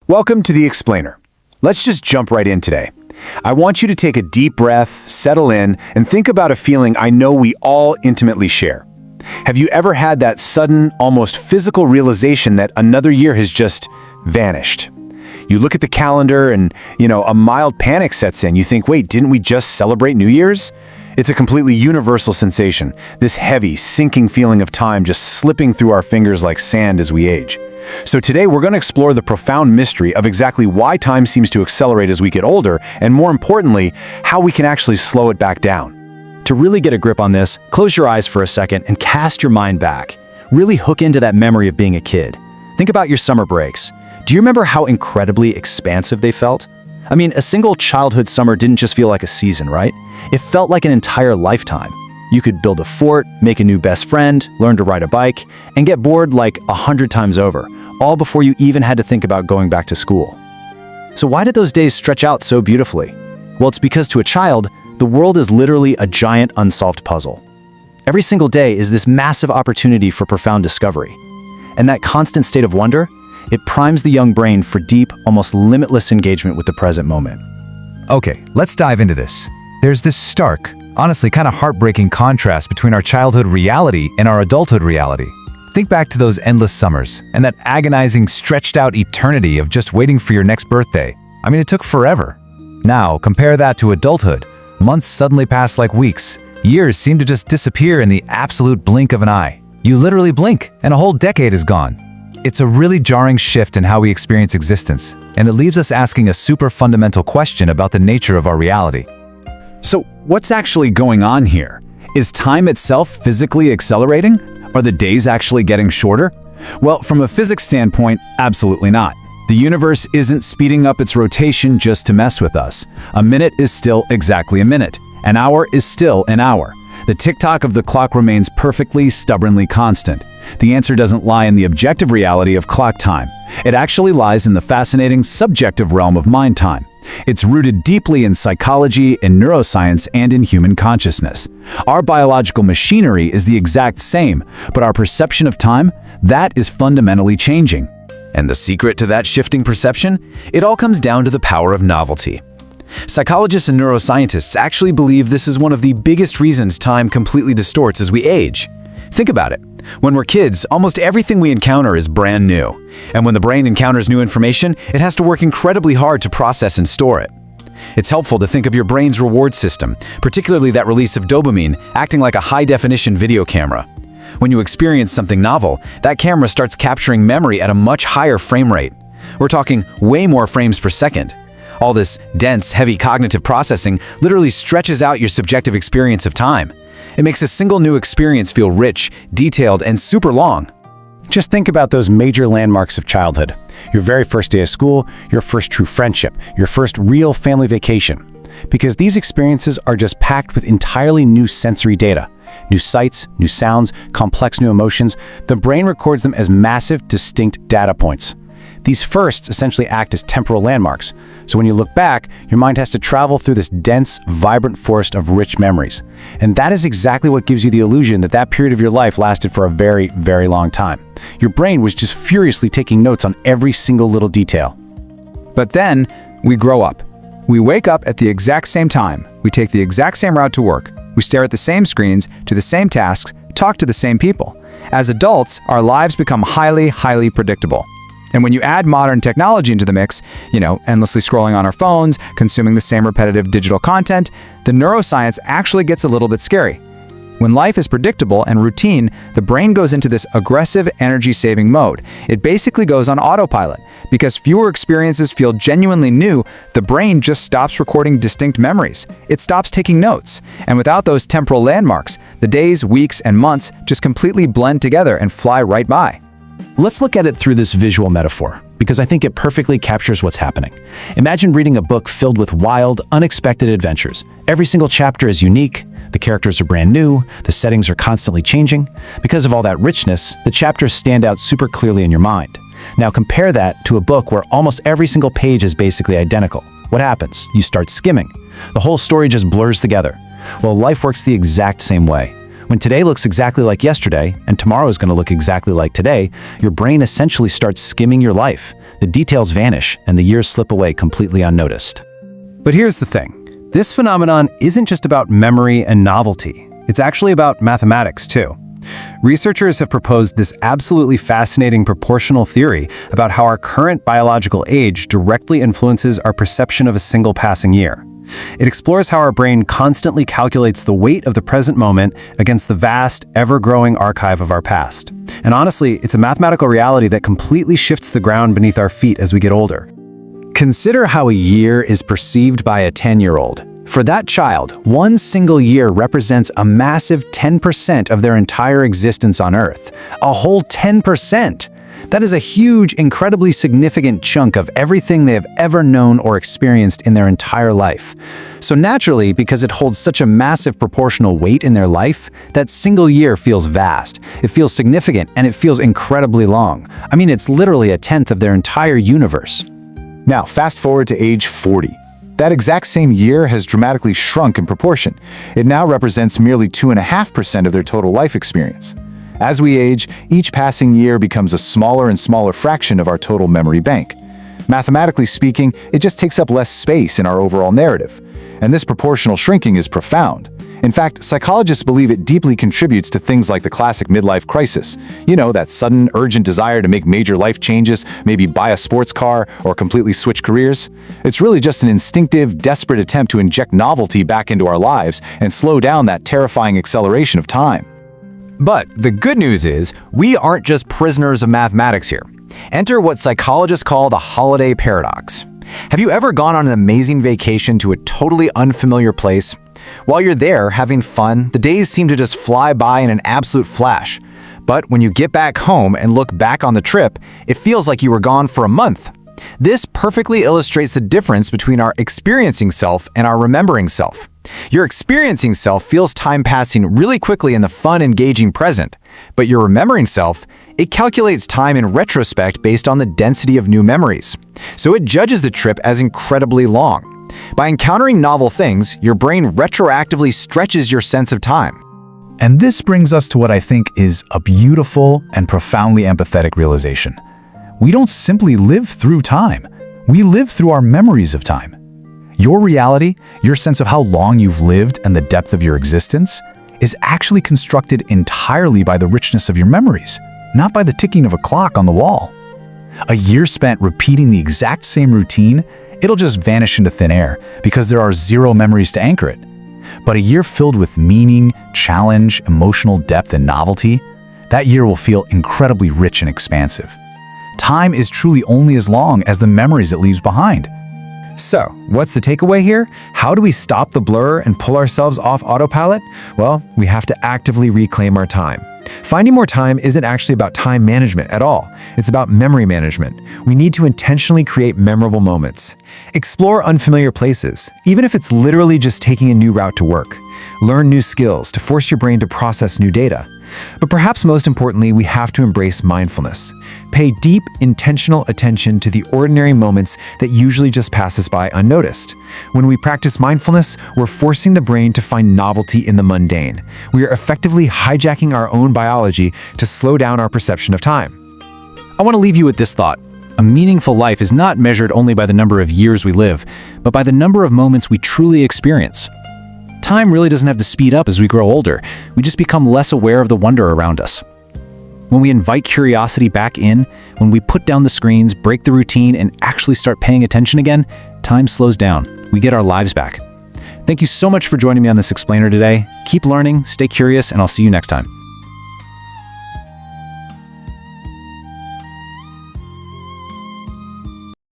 Welcome to The Explainer. Let's just jump right in today. I want you to take a deep breath, settle in, and think about a feeling I know we all intimately share. Have you ever had that sudden, almost physical realization that another year has just vanished? You look at the calendar and, a mild panic sets in. You think, wait, didn't we just celebrate New Year's? It's a completely universal sensation, this heavy, sinking feeling of time just slipping through our fingers like sand as we age. So today we're going to explore the profound mystery of exactly why time seems to accelerate as we get older, and more importantly, how we can actually slow it back down. To really get a grip on this, close your eyes for a second and cast your mind back. Really hook into that memory of being a kid. Think about your summer breaks. Do you remember how incredibly expansive they felt? I mean, a single childhood summer didn't just feel like a season, right? It felt like an entire lifetime. You could build a fort, make a new best friend, learn to ride a bike, and get bored like 100 times over, all before you even had to think about going back to school. So why did those days stretch out so beautifully? Well, it's because to a child, the world is literally a giant unsolved puzzle. Every single day is this massive opportunity for profound discovery. And that constant state of wonder, it primes the young brain for deep, almost limitless engagement with the present moment. Okay, let's dive into this. There's this stark, honestly kind of heartbreaking contrast between our childhood reality and our adulthood reality. Think back to those endless summers and that agonizing, stretched-out eternity of just waiting for your next birthday. I mean, it took forever. Now, compare that to adulthood. Months suddenly pass like weeks. Years seem to just disappear in the absolute blink of an eye. You literally blink, and a whole decade is gone. It's a really jarring shift in how we experience existence, and it leaves us asking a super fundamental question about the nature of our reality. So, what's actually going on here? Is time itself physically accelerating? Are the days actually getting shorter? Well, from a physics standpoint, absolutely not. The universe isn't speeding up its rotation just to mess with us. A minute is still exactly a minute. An hour is still an hour. The tick-tock of the clock remains perfectly, stubbornly constant. The answer doesn't lie in the objective reality of clock time. It actually lies in the fascinating subjective realm of mind time. It's rooted deeply in psychology, in neuroscience, and in human consciousness. Our biological machinery is the exact same, but our perception of time, that is fundamentally changing. And the secret to that shifting perception? It all comes down to the power of novelty. Psychologists and neuroscientists actually believe this is one of the biggest reasons time completely distorts as we age. Think about it. When we're kids, almost everything we encounter is brand new. And when the brain encounters new information, it has to work incredibly hard to process and store it. It's helpful to think of your brain's reward system, particularly that release of dopamine, acting like a high-definition video camera. When you experience something novel, that camera starts capturing memory at a much higher frame rate. We're talking way more frames per second. All this dense, heavy cognitive processing literally stretches out your subjective experience of time. It makes a single new experience feel rich, detailed, and super long. Just think about those major landmarks of childhood. Your very first day of school, your first true friendship, your first real family vacation. Because these experiences are just packed with entirely new sensory data. New sights, new sounds, complex new emotions. The brain records them as massive, distinct data points. These firsts essentially act as temporal landmarks. So when you look back, your mind has to travel through this dense, vibrant forest of rich memories. And that is exactly what gives you the illusion that that period of your life lasted for a very, very long time. Your brain was just furiously taking notes on every single little detail. But then, we grow up. We wake up at the exact same time. We take the exact same route to work. We stare at the same screens, do the same tasks, talk to the same people. As adults, our lives become highly, highly predictable. And when you add modern technology into the mix, endlessly scrolling on our phones, consuming the same repetitive digital content, the neuroscience actually gets a little bit scary. When life is predictable and routine, the brain goes into this aggressive energy-saving mode. It basically goes on autopilot. Because fewer experiences feel genuinely new, the brain just stops recording distinct memories. It stops taking notes. And without those temporal landmarks, the days, weeks, and months just completely blend together and fly right by. Let's look at it through this visual metaphor, because I think it perfectly captures what's happening. Imagine reading a book filled with wild, unexpected adventures. Every single chapter is unique, the characters are brand new, the settings are constantly changing. Because of all that richness, the chapters stand out super clearly in your mind. Now compare that to a book where almost every single page is basically identical. What happens? You start skimming. The whole story just blurs together. Well, life works the exact same way. When today looks exactly like yesterday, and tomorrow is going to look exactly like today, your brain essentially starts skimming your life. The details vanish and the years slip away completely unnoticed. But here's the thing. This phenomenon isn't just about memory and novelty. It's actually about mathematics, too. Researchers have proposed this absolutely fascinating proportional theory about how our current biological age directly influences our perception of a single passing year. It explores how our brain constantly calculates the weight of the present moment against the vast, ever-growing archive of our past. And honestly, it's a mathematical reality that completely shifts the ground beneath our feet as we get older. Consider how a year is perceived by a 10-year-old. For that child, one single year represents a massive 10% of their entire existence on Earth. A whole 10%! That is a huge, incredibly significant chunk of everything they have ever known or experienced in their entire life. So naturally, because it holds such a massive proportional weight in their life, that single year feels vast, it feels significant, and it feels incredibly long. I mean, it's literally a tenth of their entire universe. Now, fast forward to age 40. That exact same year has dramatically shrunk in proportion. It now represents merely 2.5% of their total life experience. As we age, each passing year becomes a smaller and smaller fraction of our total memory bank. Mathematically speaking, it just takes up less space in our overall narrative. And this proportional shrinking is profound. In fact, psychologists believe it deeply contributes to things like the classic midlife crisis. You know, that sudden, urgent desire to make major life changes, maybe buy a sports car or completely switch careers. It's really just an instinctive, desperate attempt to inject novelty back into our lives and slow down that terrifying acceleration of time. But the good news is, we aren't just prisoners of mathematics here. Enter what psychologists call the holiday paradox. Have you ever gone on an amazing vacation to a totally unfamiliar place? While you're there having fun, the days seem to just fly by in an absolute flash. But when you get back home and look back on the trip, it feels like you were gone for a month. This perfectly illustrates the difference between our experiencing self and our remembering self. Your experiencing self feels time passing really quickly in the fun, engaging present. But your remembering self, it calculates time in retrospect based on the density of new memories. So it judges the trip as incredibly long. By encountering novel things, your brain retroactively stretches your sense of time. And this brings us to what I think is a beautiful and profoundly empathetic realization. We don't simply live through time. We live through our memories of time. Your reality, your sense of how long you've lived and the depth of your existence, is actually constructed entirely by the richness of your memories, not by the ticking of a clock on the wall. A year spent repeating the exact same routine, it'll just vanish into thin air because there are zero memories to anchor it. But a year filled with meaning, challenge, emotional depth, and novelty, that year will feel incredibly rich and expansive. Time is truly only as long as the memories it leaves behind. So, what's the takeaway here? How do we stop the blur and pull ourselves off autopilot? Well, we have to actively reclaim our time. Finding more time isn't actually about time management at all. It's about memory management. We need to intentionally create memorable moments. Explore unfamiliar places, even if it's literally just taking a new route to work. Learn new skills to force your brain to process new data. But perhaps most importantly, we have to embrace mindfulness. Pay deep, intentional attention to the ordinary moments that usually just pass us by unnoticed. When we practice mindfulness, we're forcing the brain to find novelty in the mundane. We are effectively hijacking our own biology to slow down our perception of time. I want to leave you with this thought. A meaningful life is not measured only by the number of years we live, but by the number of moments we truly experience. Time really doesn't have to speed up as we grow older. We just become less aware of the wonder around us. When we invite curiosity back in, when we put down the screens, break the routine, and actually start paying attention again, time slows down. We get our lives back. Thank you so much for joining me on this explainer today. Keep learning, stay curious, and I'll see you next time.